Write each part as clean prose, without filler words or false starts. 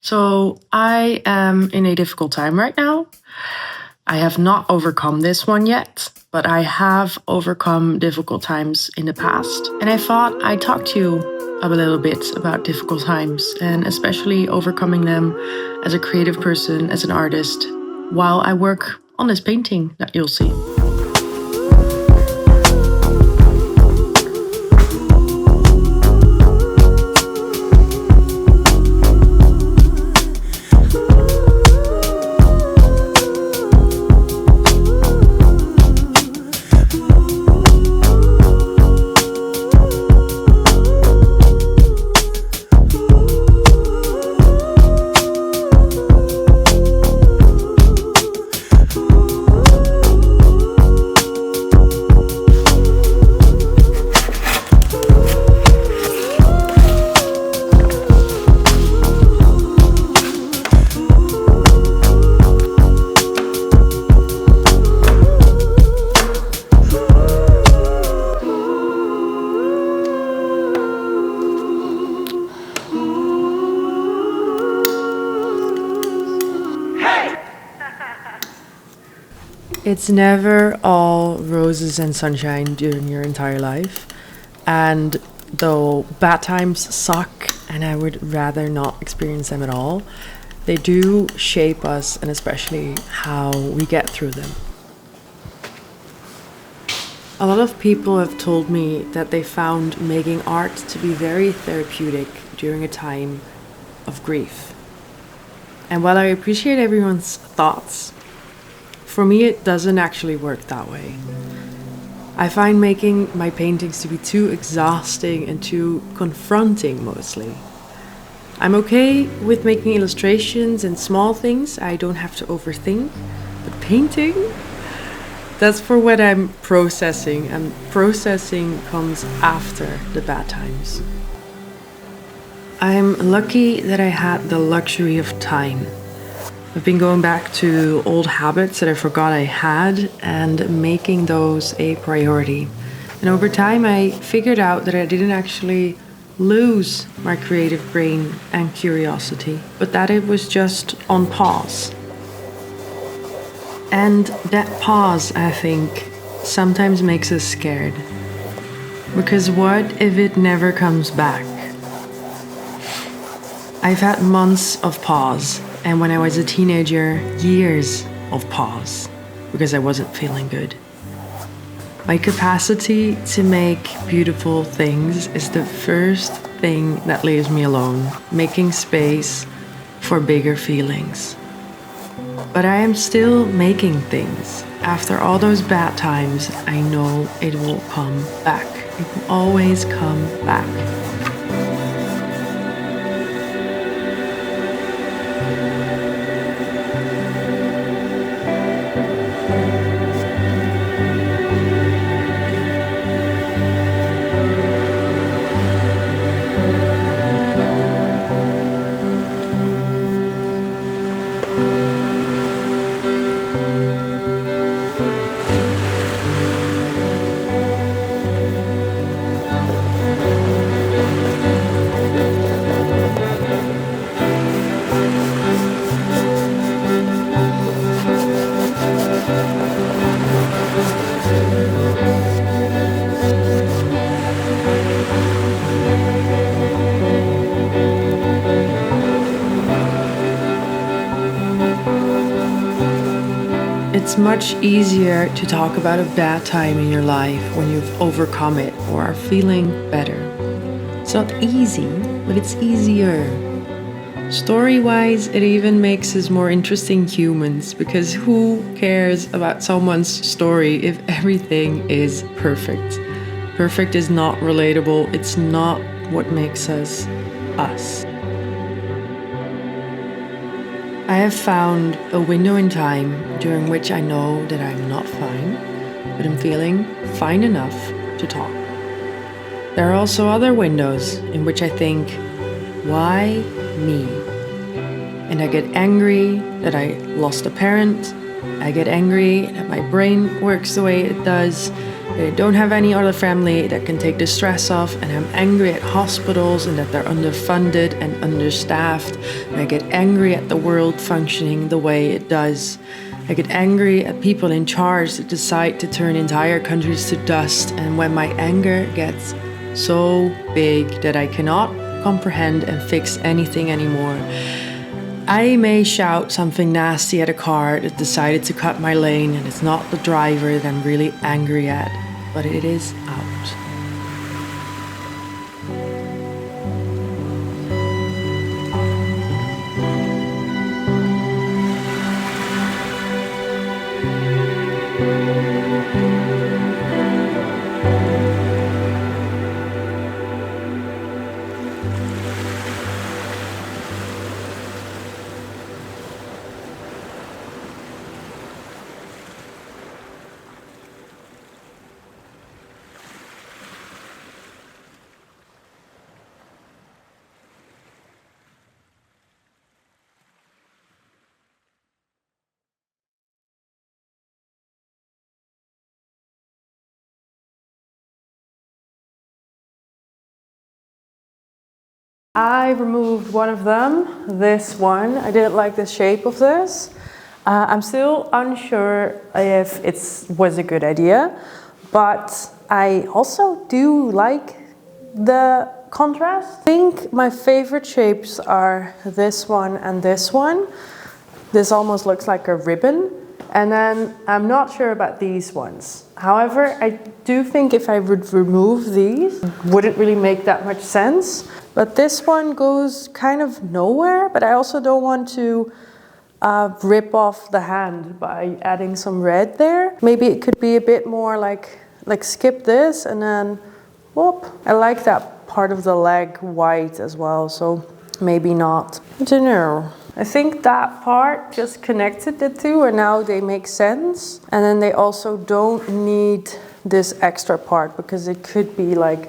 So I am in a difficult time right now. I have not overcome this one yet, but I have overcome difficult times in the past. And I thought I'd talk to you a little bit about difficult times and especially overcoming them as a creative person, as an artist, while I work on this painting that you'll see. It's never all roses and sunshine during your entire life. And though bad times suck and I would rather not experience them at all, they do shape us and especially how we get through them. A lot of people have told me that they found making art to be very therapeutic during a time of grief. And while I appreciate everyone's thoughts, for me, it doesn't actually work that way. I find making my paintings to be too exhausting and too confronting mostly. I'm okay with making illustrations and small things I don't have to overthink, but painting? That's for when I'm processing, and processing comes after the bad times. I'm lucky that I had the luxury of time. I've been going back to old habits that I forgot I had and making those a priority. And over time, I figured out that I didn't actually lose my creative brain and curiosity, but that it was just on pause. And that pause, I think, sometimes makes us scared. Because what if it never comes back? I've had months of pause. And when I was a teenager, years of pause, because I wasn't feeling good. My capacity to make beautiful things is the first thing that leaves me alone, making space for bigger feelings. But I am still making things. After all those bad times, I know it will come back. It will always come back. It's much easier to talk about a bad time in your life when you've overcome it or are feeling better. It's not easy, but it's easier. Story-wise, it even makes us more interesting humans, because who cares about someone's story if everything is perfect? Perfect is not relatable. It's not what makes us us. I have found a window in time during which I know that I'm not fine, but I'm feeling fine enough to talk. There are also other windows in which I think, why me? And I get angry that I lost a parent. I get angry that my brain works the way it does. I don't have any other family that can take the stress off, and I'm angry at hospitals and that they're underfunded and understaffed. And I get angry at the world functioning the way it does. I get angry at people in charge that decide to turn entire countries to dust, and when my anger gets so big that I cannot comprehend and fix anything anymore, I may shout something nasty at a car that decided to cut my lane, and it's not the driver that I'm really angry at, but it is out. I removed one of them, this one. I didn't like the shape of this. I'm still unsure if it was a good idea, but I also do like the contrast. I think my favorite shapes are this one and this one. This almost looks like a ribbon. And then I'm not sure about these ones. However, I do think if I would remove these, it wouldn't really make that much sense. But this one goes kind of nowhere, but I also don't want to rip off the hand by adding some red there. Maybe it could be a bit more like skip this and then whoop. I like that part of the leg white as well, so maybe not. I don't know. I think that part just connected the two and now they make sense. And then they also don't need this extra part because it could be like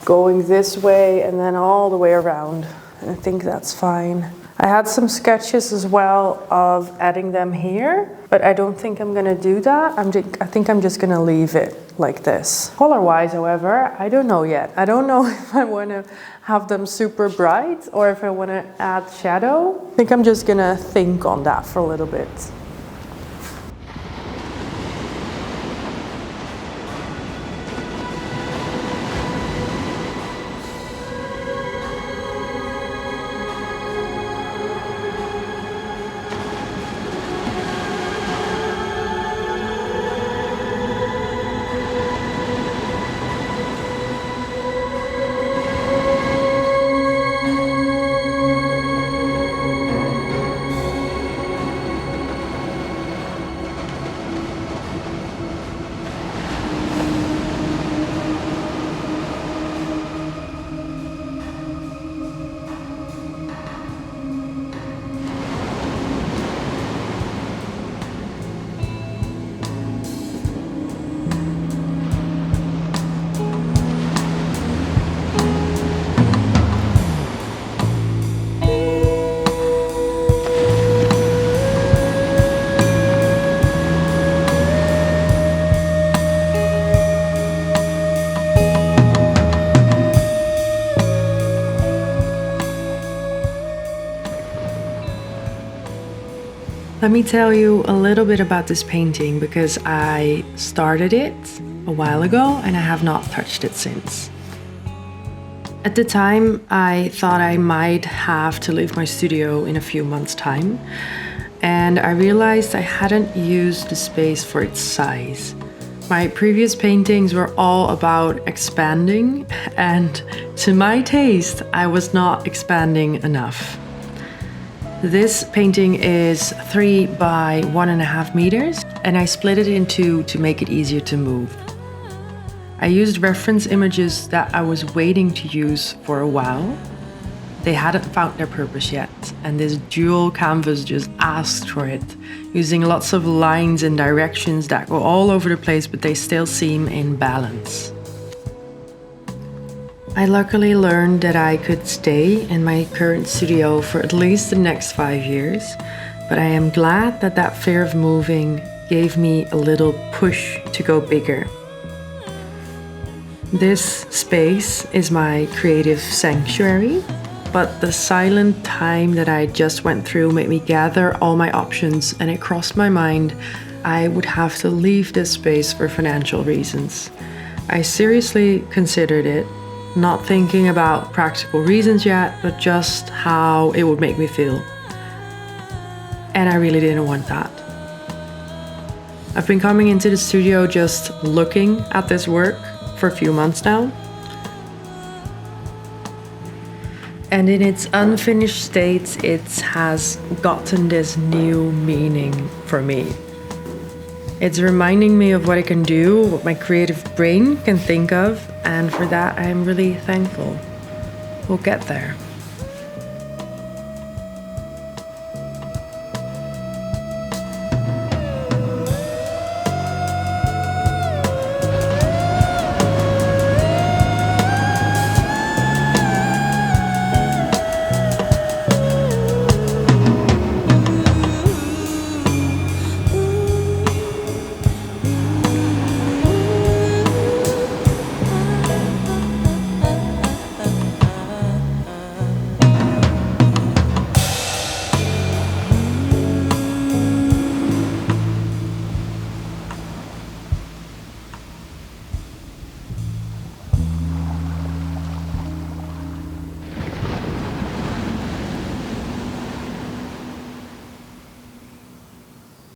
going this way and then all the way around. And I think that's fine. I had some sketches as well of adding them here, but I don't think I'm gonna do that. I think I'm just gonna leave it like this. Color-wise, however, I don't know yet. I don't know if I wanna have them super bright or if I wanna add shadow. I think I'm just gonna think on that for a little bit. Let me tell you a little bit about this painting because I started it a while ago and I have not touched it since. At the time, I thought I might have to leave my studio in a few months' time, and I realized I hadn't used the space for its size. My previous paintings were all about expanding, and to my taste, I was not expanding enough. This painting is 3 by 1.5 meters, and I split it in two to make it easier to move. I used reference images that I was waiting to use for a while. They hadn't found their purpose yet, and this dual canvas just asked for it, using lots of lines and directions that go all over the place, but they still seem in balance. I luckily learned that I could stay in my current studio for at least the next 5 years, but I am glad that that fear of moving gave me a little push to go bigger. This space is my creative sanctuary, but the silent time that I just went through made me gather all my options, and it crossed my mind I would have to leave this space for financial reasons. I seriously considered it, not thinking about practical reasons yet, but just how it would make me feel. And I really didn't want that. I've been coming into the studio just looking at this work for a few months now. And in its unfinished state, it has gotten this new meaning for me. It's reminding me of what I can do, what my creative brain can think of, and for that I'm really thankful. We'll get there.